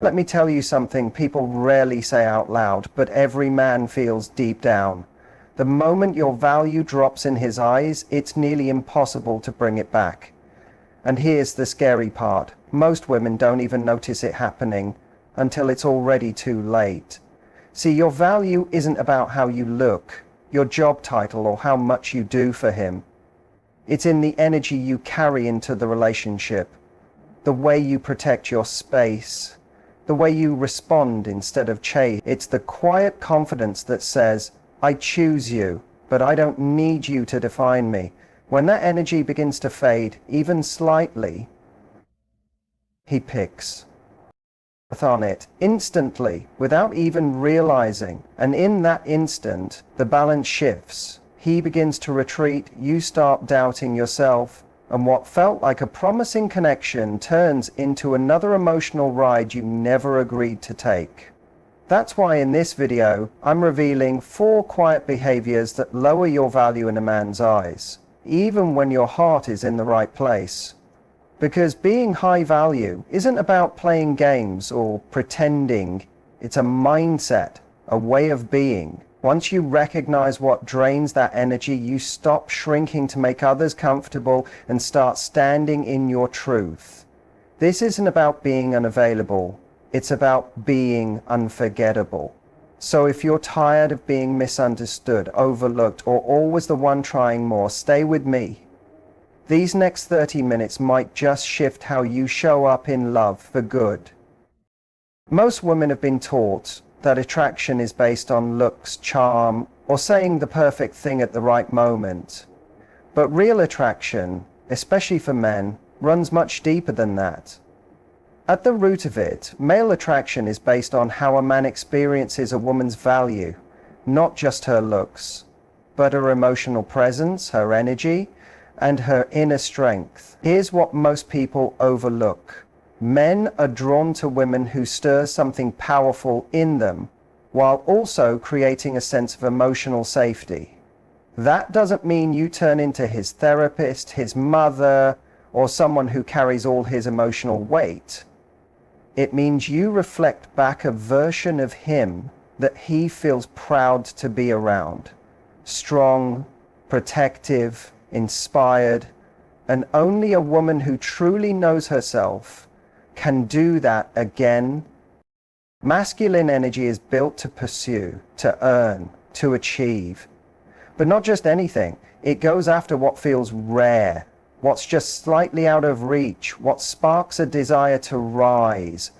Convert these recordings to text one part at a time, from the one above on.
Let me tell you something people rarely say out loud, but every man feels deep down. The moment your value drops in his eyes, it's nearly impossible to bring it back. And here's the scary part. Most women don't even notice it happening until it's already too late. See, your value isn't about how you look, your job title, or how much you do for him. It's in the energy you carry into the relationship, the way you protect your space, the way you respond instead of chase. It's the quiet confidence that says, I choose you, but I don't need you to define me. When that energy begins to fade, even slightly, he picks on it instantly, without even realizing. And in that instant, the balance shifts. He begins to retreat, you start doubting yourself, and what felt like a promising connection turns into another emotional ride you never agreed to take. That's why in this video, I'm revealing 4 quiet behaviors that lower your value in a man's eyes, even when your heart is in the right place. Because being high value isn't about playing games or pretending. It's a mindset, a way of being. Once you recognize what drains that energy, you stop shrinking to make others comfortable and start standing in your truth. This isn't about being unavailable. It's about being unforgettable. So if you're tired of being misunderstood, overlooked, or always the one trying more, stay with me. These next 30 minutes might just shift how you show up in love for good. Most women have been taught that attraction is based on looks, charm, or saying the perfect thing at the right moment. But real attraction, especially for men, runs much deeper than that. At the root of it, male attraction is based on how a man experiences a woman's value, not just her looks, but her emotional presence, her energy, and her inner strength. Here's what most people overlook. Men are drawn to women who stir something powerful in them, while also creating a sense of emotional safety. That doesn't mean you turn into his therapist, his mother, or someone who carries all his emotional weight. It means you reflect back a version of him that he feels proud to be around. Strong, protective, inspired, and only a woman who truly knows herself can do that again. Masculine energy is built to pursue, to earn, to achieve. But not just anything. It goes after what feels rare, what's just slightly out of reach, what sparks a desire to rise.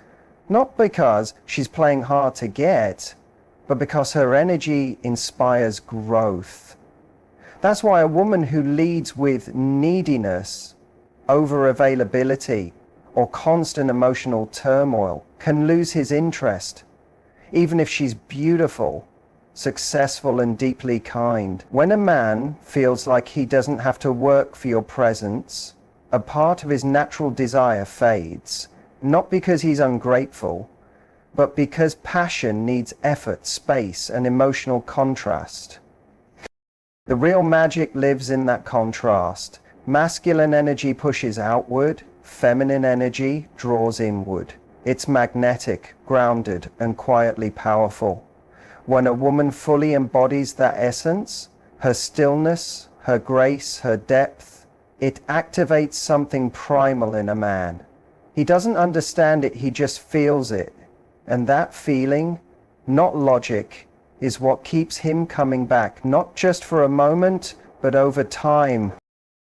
Not because she's playing hard to get, but because her energy inspires growth. That's why a woman who leads with neediness, over-availability, or constant emotional turmoil can lose his interest, even if she's beautiful, successful, and deeply kind. When a man feels like he doesn't have to work for your presence, a part of his natural desire fades, not because he's ungrateful, but because passion needs effort, space, and emotional contrast. The real magic lives in that contrast. Masculine energy pushes outward, feminine energy draws inward. It's magnetic, grounded, and quietly powerful. When a woman fully embodies that essence, her stillness, her grace, her depth, it activates something primal in a man. He doesn't understand it, he just feels it. And that feeling, not logic, is what keeps him coming back, not just for a moment, but over time.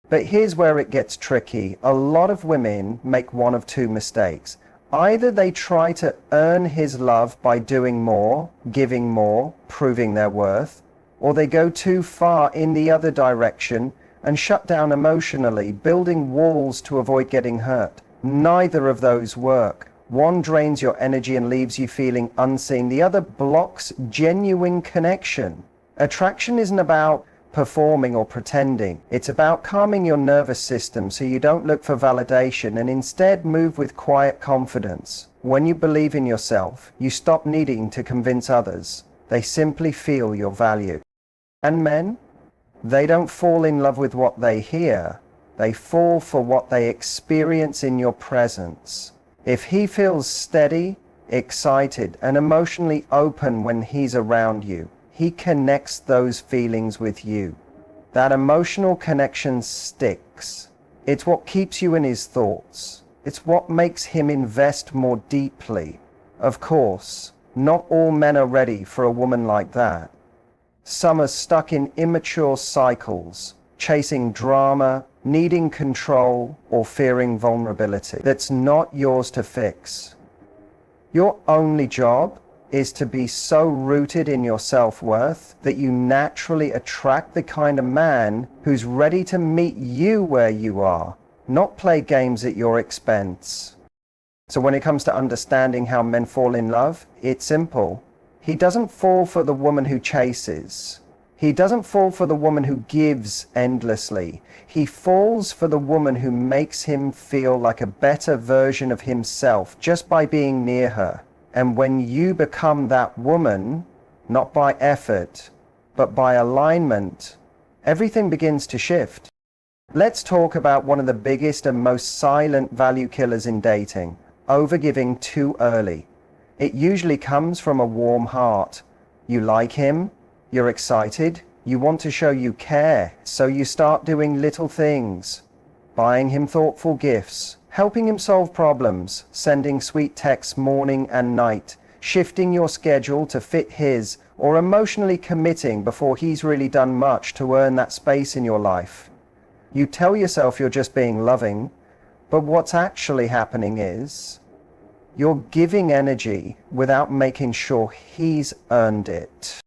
But here's where it gets tricky. A lot of women make one of 2 mistakes. Either they try to earn his love by doing more, giving more, proving their worth, or they go too far in the other direction and shut down emotionally, building walls to avoid getting hurt. Neither of those work. One drains your energy and leaves you feeling unseen. The other blocks genuine connection. Attraction isn't about performing or pretending. It's about calming your nervous system so you don't look for validation and instead move with quiet confidence. When you believe in yourself, you stop needing to convince others. They simply feel your value. And men, they don't fall in love with what they hear. They fall for what they experience in your presence. If he feels steady, excited, and emotionally open when he's around you. He connects those feelings with you. That emotional connection sticks. It's what keeps you in his thoughts. It's what makes him invest more deeply. Of course, not all men are ready for a woman like that. Some are stuck in immature cycles, chasing drama, needing control, or fearing vulnerability. That's not yours to fix. Your only job is to be so rooted in your self-worth that you naturally attract the kind of man who's ready to meet you where you are, not play games at your expense. So when it comes to understanding how men fall in love, it's simple. He doesn't fall for the woman who chases. He doesn't fall for the woman who gives endlessly. He falls for the woman who makes him feel like a better version of himself just by being near her. And when you become that woman, not by effort, but by alignment, everything begins to shift. Let's talk about one of the biggest and most silent value killers in dating: overgiving too early. It usually comes from a warm heart. You like him, you're excited, you want to show you care, so you start doing little things, buying him thoughtful gifts, helping him solve problems, sending sweet texts morning and night, shifting your schedule to fit his, or emotionally committing before he's really done much to earn that space in your life. You tell yourself you're just being loving, but what's actually happening is you're giving energy without making sure he's earned it.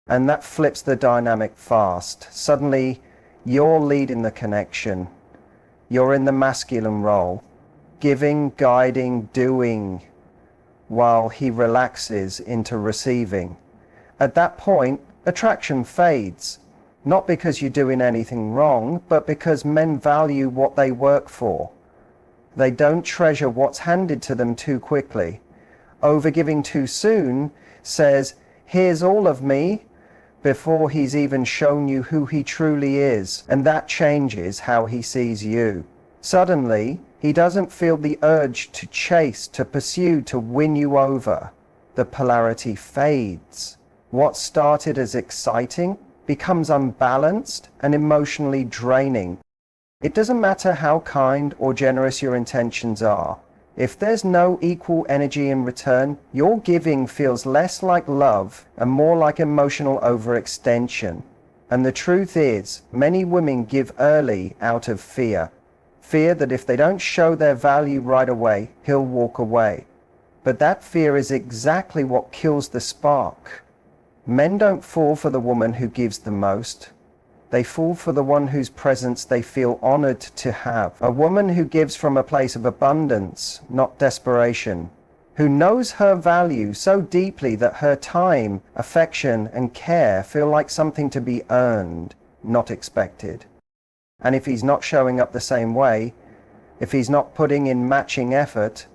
And that flips the dynamic fast. Suddenly, you're leading the connection. You're in the masculine role, giving, guiding, doing, while he relaxes into receiving. At that point, attraction fades, not because you're doing anything wrong, but because men value what they work for. They don't treasure what's handed to them too quickly. Overgiving too soon says, "Here's all of me," before he's even shown you who he truly is, and that changes how he sees you. Suddenly, he doesn't feel the urge to chase, to pursue, to win you over. The polarity fades. What started as exciting becomes unbalanced and emotionally draining. It doesn't matter how kind or generous your intentions are. If there's no equal energy in return, your giving feels less like love and more like emotional overextension. And the truth is, many women give early out of fear. Fear that if they don't show their value right away, he'll walk away. But that fear is exactly what kills the spark. Men don't fall for the woman who gives the most. They fall for the one whose presence they feel honored to have. A woman who gives from a place of abundance, not desperation. Who knows her value so deeply that her time, affection, and care feel like something to be earned, not expected. And if he's not showing up the same way, if he's not putting in matching effort,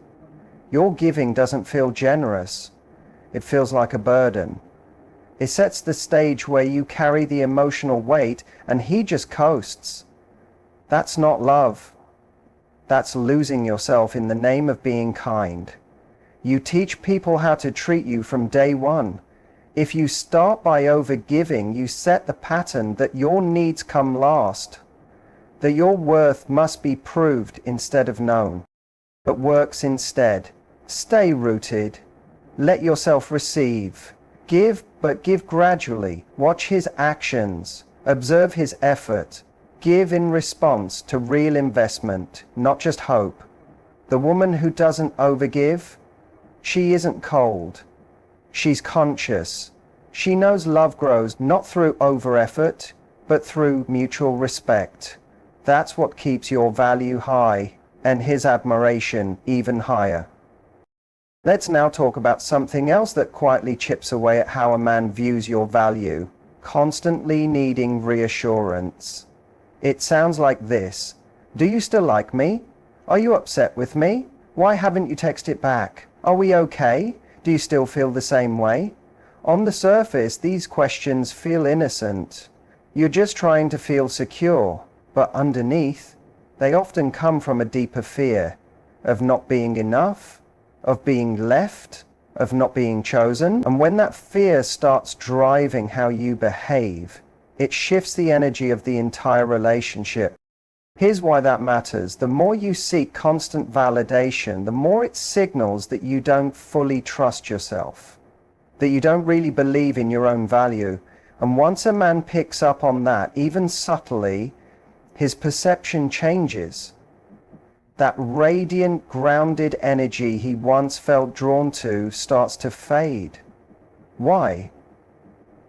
your giving doesn't feel generous. It feels like a burden. It sets the stage where you carry the emotional weight and he just coasts. That's not love. That's losing yourself in the name of being kind. You teach people how to treat you from day one. If you start by overgiving, you set the pattern that your needs come last, that your worth must be proved instead of known, but works instead. Stay rooted. Let yourself receive. Give, but give gradually. Watch his actions. Observe his effort. Give in response to real investment, not just hope. The woman who doesn't overgive, she isn't cold. She's conscious. She knows love grows not through over-effort, but through mutual respect. That's what keeps your value high and his admiration even higher. Let's now talk about something else that quietly chips away at how a man views your value: constantly needing reassurance. It sounds like this: "Do you still like me? Are you upset with me? Why haven't you texted back? Are we okay? Do you still feel the same way?" On the surface, these questions feel innocent. You're just trying to feel secure, but underneath, they often come from a deeper fear of not being enough, of being left, of not being chosen. And when that fear starts driving how you behave, it shifts the energy of the entire relationship. Here's why that matters. The more you seek constant validation, the more it signals that you don't fully trust yourself, that you don't really believe in your own value. And once a man picks up on that, even subtly, his perception changes. That radiant, grounded energy he once felt drawn to starts to fade. Why?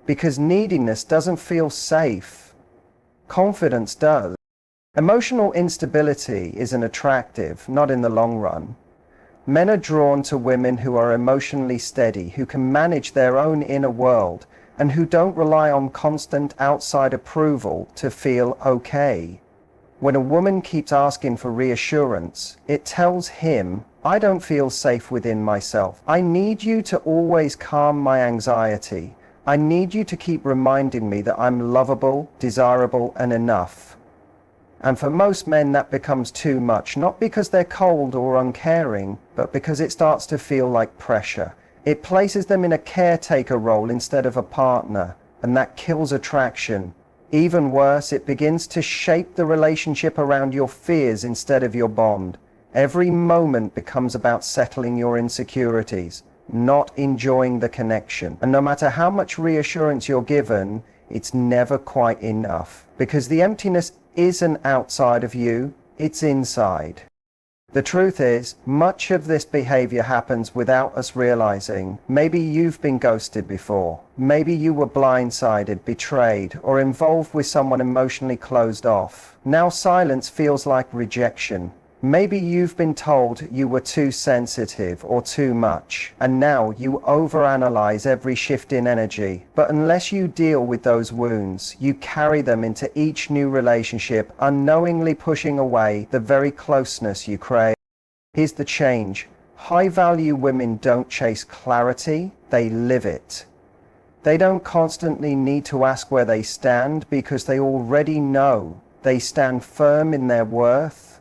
Because neediness doesn't feel safe. Confidence does. Emotional instability isn't attractive, not in the long run. Men are drawn to women who are emotionally steady, who can manage their own inner world, and who don't rely on constant outside approval to feel okay. When a woman keeps asking for reassurance, it tells him, I don't feel safe within myself. I need you to always calm my anxiety. I need you to keep reminding me that I'm lovable, desirable, and enough. And for most men that becomes too much, not because they're cold or uncaring, but because it starts to feel like pressure. It places them in a caretaker role instead of a partner, and that kills attraction. Even worse, it begins to shape the relationship around your fears instead of your bond. Every moment becomes about settling your insecurities, not enjoying the connection. And no matter how much reassurance you're given, it's never quite enough, because the emptiness isn't outside of you, it's inside. The truth is, much of this behavior happens without us realizing. Maybe you've been ghosted before. Maybe you were blindsided, betrayed, or involved with someone emotionally closed off. Now silence feels like rejection. Maybe you've been told you were too sensitive or too much, and now you overanalyze every shift in energy. But unless you deal with those wounds, you carry them into each new relationship, unknowingly pushing away the very closeness you crave. Here's the change. High-value women don't chase clarity, they live it. They don't constantly need to ask where they stand because they already know. They stand firm in their worth.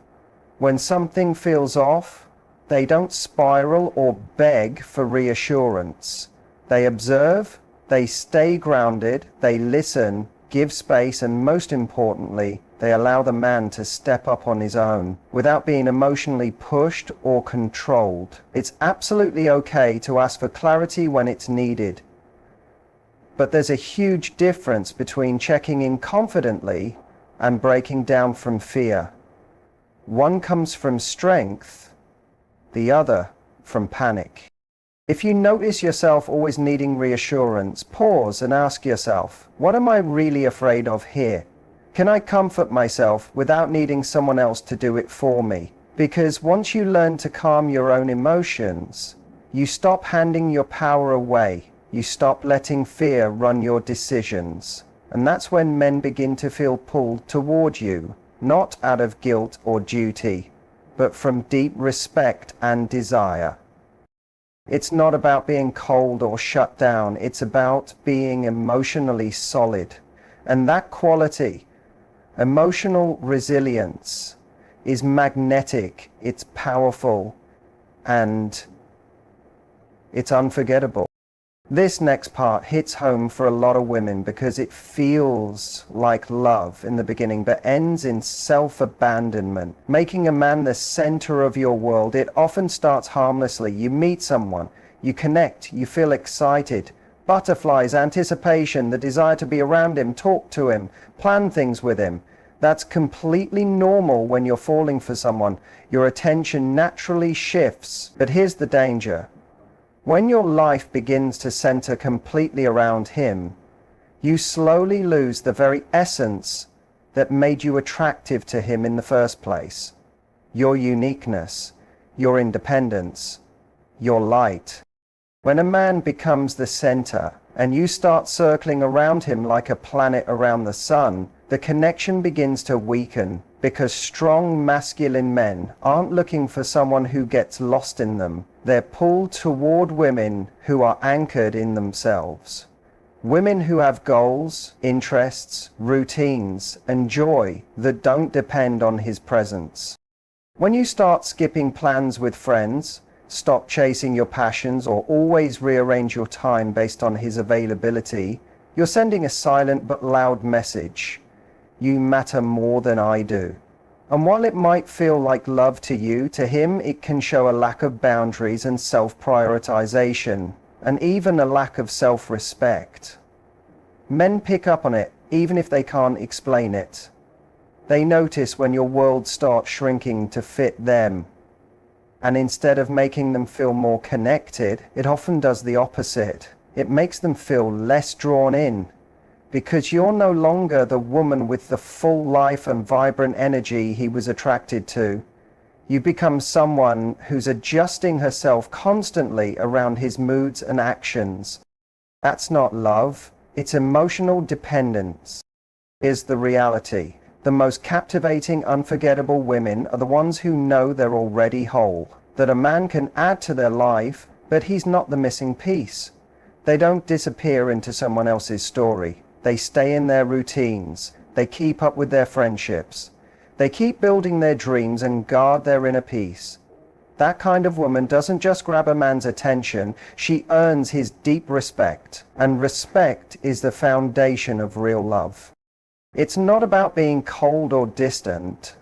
When something feels off, they don't spiral or beg for reassurance. They observe, they stay grounded, they listen, give space, and most importantly, they allow the man to step up on his own without being emotionally pushed or controlled. It's absolutely okay to ask for clarity when it's needed. But there's a huge difference between checking in confidently and breaking down from fear. One comes from strength, the other from panic. If you notice yourself always needing reassurance, pause and ask yourself, what am I really afraid of here? Can I comfort myself without needing someone else to do it for me? Because once you learn to calm your own emotions, you stop handing your power away. You stop letting fear run your decisions. And that's when men begin to feel pulled toward you. Not out of guilt or duty, but from deep respect and desire. It's not about being cold or shut down, it's about being emotionally solid. And that quality, emotional resilience, is magnetic, it's powerful, and it's unforgettable. This next part hits home for a lot of women because it feels like love in the beginning but ends in self-abandonment, making a man the center of your world. It often starts harmlessly. You meet someone, you connect, you feel excited, butterflies, anticipation, the desire to be around him, talk to him, plan things with him. That's completely normal when you're falling for someone. Your attention naturally shifts. But here's the danger. When your life begins to center completely around him, you slowly lose the very essence that made you attractive to him in the first place. Your uniqueness, your independence, your light. When a man becomes the center and you start circling around him like a planet around the sun, the connection begins to weaken because strong masculine men aren't looking for someone who gets lost in them. They're pulled toward women who are anchored in themselves. Women who have goals, interests, routines, and joy that don't depend on his presence. When you start skipping plans with friends, stop chasing your passions, or always rearrange your time based on his availability, you're sending a silent but loud message. You matter more than I do. And while it might feel like love to you, to him it can show a lack of boundaries and self-prioritization, and even a lack of self-respect. Men pick up on it, even if they can't explain it. They notice when your world starts shrinking to fit them. And instead of making them feel more connected, it often does the opposite. It makes them feel less drawn in, because you're no longer the woman with the full life and vibrant energy he was attracted to. You become someone who's adjusting herself constantly around his moods and actions. That's not love, it's emotional dependence. Here's the reality. The most captivating, unforgettable women are the ones who know they're already whole, that a man can add to their life, but he's not the missing piece. They don't disappear into someone else's story. They stay in their routines. They keep up with their friendships. They keep building their dreams and guard their inner peace. That kind of woman doesn't just grab a man's attention, she earns his deep respect. And respect is the foundation of real love. It's not about being cold or distant.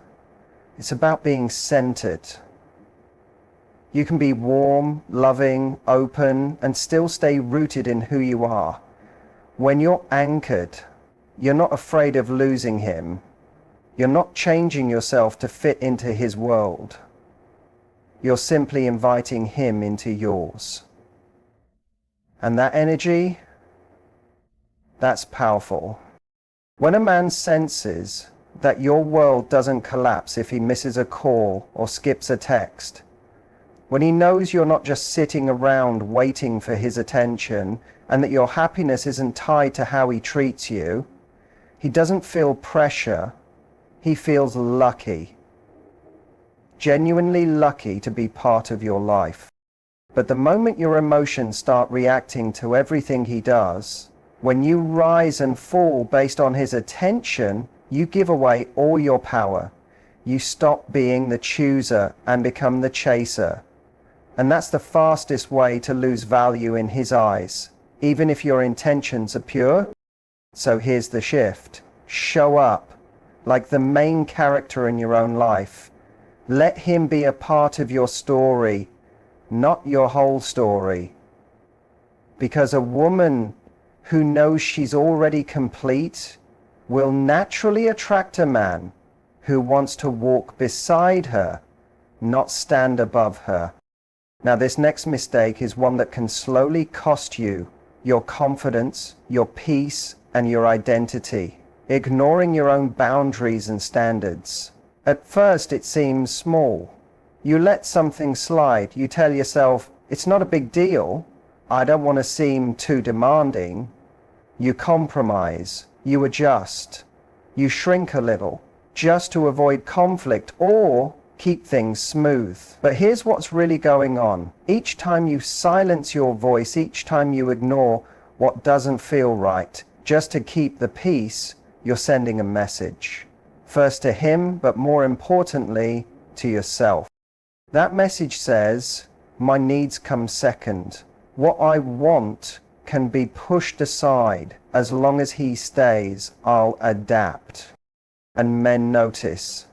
It's about being centered. You can be warm, loving, open, and still stay rooted in who you are. When you're anchored, you're not afraid of losing him. You're not changing yourself to fit into his world. You're simply inviting him into yours. And that energy, that's powerful. When a man senses that your world doesn't collapse if he misses a call or skips a text, when he knows you're not just sitting around waiting for his attention, and that your happiness isn't tied to how he treats you, he doesn't feel pressure, he feels lucky. Genuinely lucky to be part of your life. But the moment your emotions start reacting to everything he does, when you rise and fall based on his attention, you give away all your power. You stop being the chooser and become the chaser. And that's the fastest way to lose value in his eyes, even if your intentions are pure. So here's the shift. Show up like the main character in your own life. Let him be a part of your story, not your whole story. Because a woman who knows she's already complete will naturally attract a man who wants to walk beside her, not stand above her. Now, this next mistake is one that can slowly cost you your confidence, your peace, and your identity. Ignoring your own boundaries and standards. At first, it seems small. You let something slide. You tell yourself, it's not a big deal. I don't want to seem too demanding. You compromise. You adjust. You shrink a little, just to avoid conflict or keep things smooth. But here's what's really going on. Each time you silence your voice, each time you ignore what doesn't feel right, just to keep the peace, you're sending a message. First to him, but more importantly, to yourself. That message says, my needs come second. What I want can be pushed aside. As long as he stays, I'll adapt. And men notice.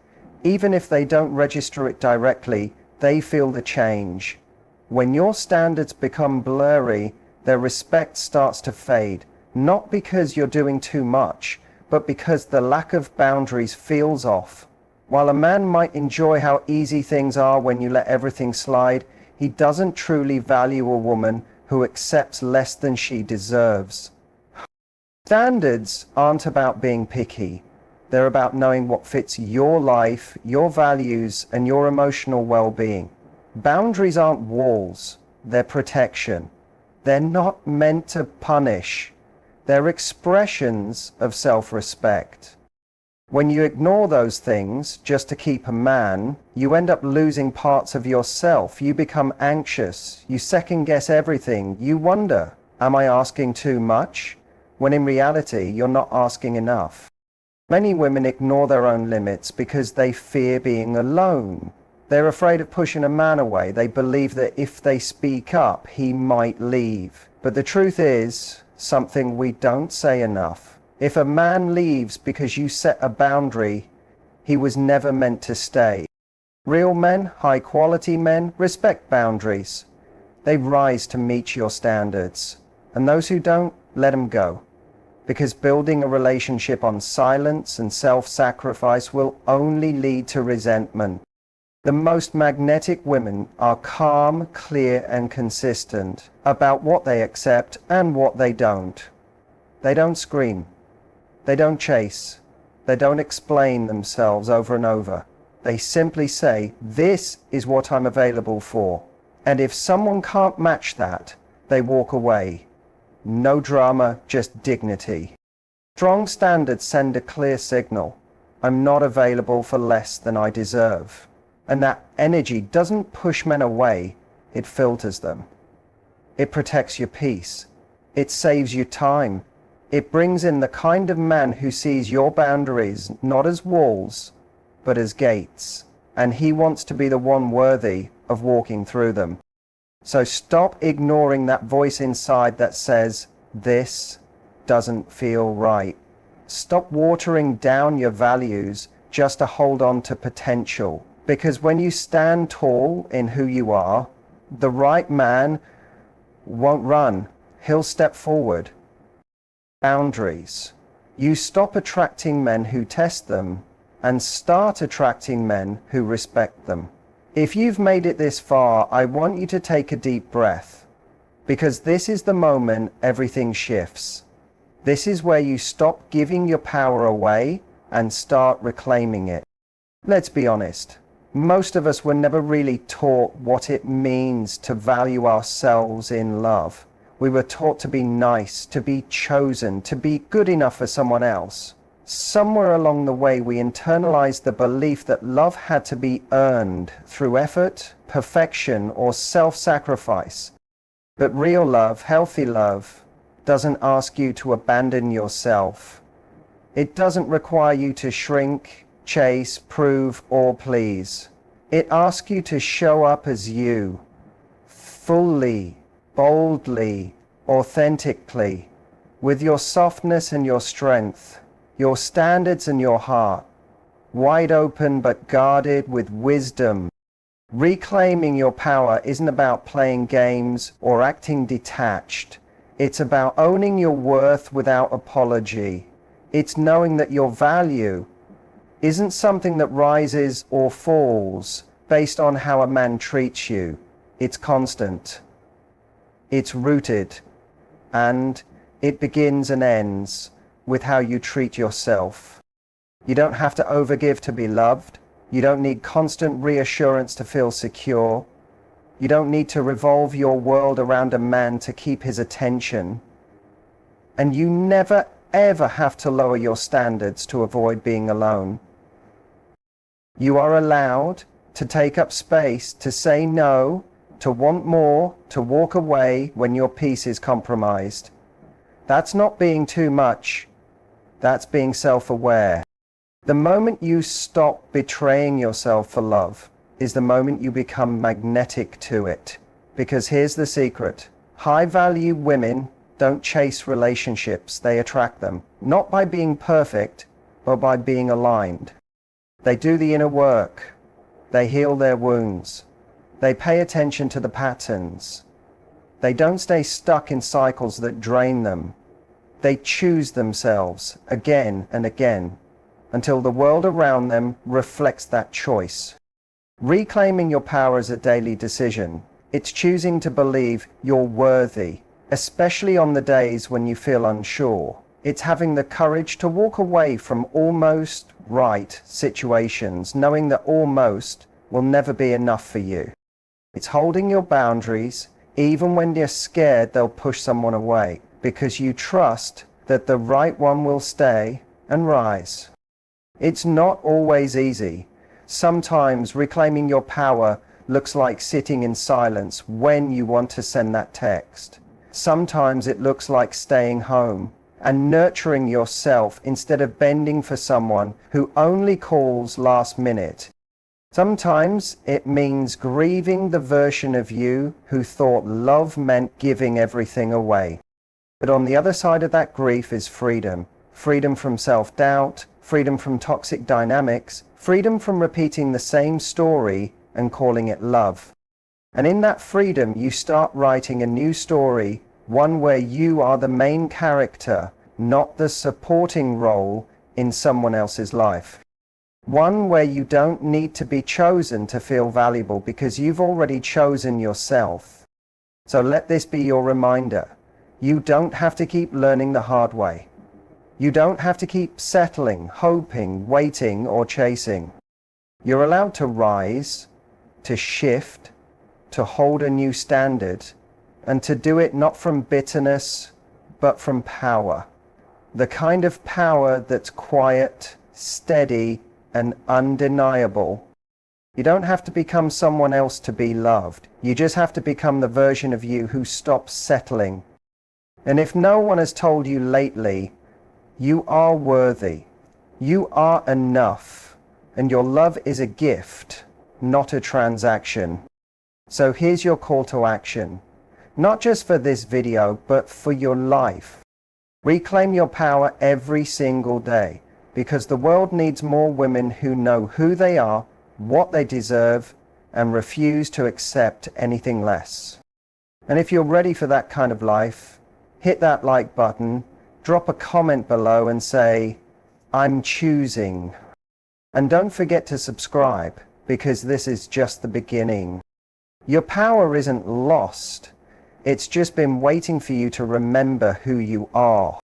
Even if they don't register it directly, they feel the change. When your standards become blurry, their respect starts to fade, not because you're doing too much, but because the lack of boundaries feels off. While a man might enjoy how easy things are when you let everything slide, he doesn't truly value a woman who accepts less than she deserves. Standards aren't about being picky. They're about knowing what fits your life, your values, and your emotional well-being. Boundaries aren't walls, they're protection. They're not meant to punish. They're expressions of self-respect. When you ignore those things just to keep a man, you end up losing parts of yourself. You become anxious. You second-guess everything. You wonder, am I asking too much? When in reality, you're not asking enough. Many women ignore their own limits because they fear being alone. They're afraid of pushing a man away. They believe that if they speak up, he might leave. But the truth is something we don't say enough. If a man leaves because you set a boundary, he was never meant to stay. Real men, high-quality men, respect boundaries. They rise to meet your standards. And those who don't, let them go. Because building a relationship on silence and self-sacrifice will only lead to resentment. The most magnetic women are calm, clear, and consistent about what they accept and what they don't. They don't scream. They don't chase. They don't explain themselves over and over. They simply say, "This is what I'm available for." And if someone can't match that, they walk away. No drama, just dignity. Strong standards send a clear signal. I'm not available for less than I deserve. And that energy doesn't push men away, it filters them. It protects your peace. It saves you time. It brings in the kind of man who sees your boundaries not as walls, but as gates. And he wants to be the one worthy of walking through them. So stop ignoring that voice inside that says, "This doesn't feel right." Stop watering down your values just to hold on to potential. Because when you stand tall in who you are, the right man won't run. He'll step forward. Boundaries. You stop attracting men who test them and start attracting men who respect them. If you've made it this far, I want you to take a deep breath, because this is the moment everything shifts. This is where you stop giving your power away and start reclaiming it. Let's be honest. Most of us were never really taught what it means to value ourselves in love. We were taught to be nice, to be chosen, to be good enough for someone else. Somewhere along the way, we internalized the belief that love had to be earned through effort, perfection, or self-sacrifice. But real love, healthy love, doesn't ask you to abandon yourself. It doesn't require you to shrink, chase, prove, or please. It asks you to show up as you, fully, boldly, authentically, with your softness and your strength, your standards and your heart, wide open but guarded with wisdom. Reclaiming your power isn't about playing games or acting detached. It's about owning your worth without apology. It's knowing that your value isn't something that rises or falls based on how a man treats you. It's constant. It's rooted. And it begins and ends with how you treat yourself. You don't have to overgive to be loved. You don't need constant reassurance to feel secure. You don't need to revolve your world around a man to keep his attention. And you never ever have to lower your standards to avoid being alone. You are allowed to take up space, to say no, to want more, to walk away when your peace is compromised. That's not being too much. That's being self-aware. The moment you stop betraying yourself for love is the moment you become magnetic to it. Because here's the secret. High-value women don't chase relationships, they attract them. Not by being perfect, but by being aligned. They do the inner work. They heal their wounds. They pay attention to the patterns. They don't stay stuck in cycles that drain them. They choose themselves again and again until the world around them reflects that choice. Reclaiming your power is a daily decision. It's choosing to believe you're worthy, especially on the days when you feel unsure. It's having the courage to walk away from almost right situations, knowing that almost will never be enough for you. It's holding your boundaries, even when you're scared they'll push someone away, because you trust that the right one will stay and rise. It's not always easy. Sometimes reclaiming your power looks like sitting in silence when you want to send that text. Sometimes it looks like staying home and nurturing yourself instead of bending for someone who only calls last minute. Sometimes it means grieving the version of you who thought love meant giving everything away. But on the other side of that grief is freedom. Freedom from self-doubt, freedom from toxic dynamics, freedom from repeating the same story and calling it love. And in that freedom, you start writing a new story, one where you are the main character, not the supporting role in someone else's life. One where you don't need to be chosen to feel valuable because you've already chosen yourself. So let this be your reminder. You don't have to keep learning the hard way. You don't have to keep settling, hoping, waiting, or chasing. You're allowed to rise, to shift, to hold a new standard, and to do it not from bitterness, but from power. The kind of power that's quiet, steady, and undeniable. You don't have to become someone else to be loved. You just have to become the version of you who stops settling. And if no one has told you lately, you are worthy. You are enough. And your love is a gift, not a transaction. So here's your call to action. Not just for this video, but for your life. Reclaim your power every single day, because the world needs more women who know who they are, what they deserve, and refuse to accept anything less. And if you're ready for that kind of life, hit that like button, drop a comment below and say, I'm choosing. And don't forget to subscribe, because this is just the beginning. Your power isn't lost. It's just been waiting for you to remember who you are.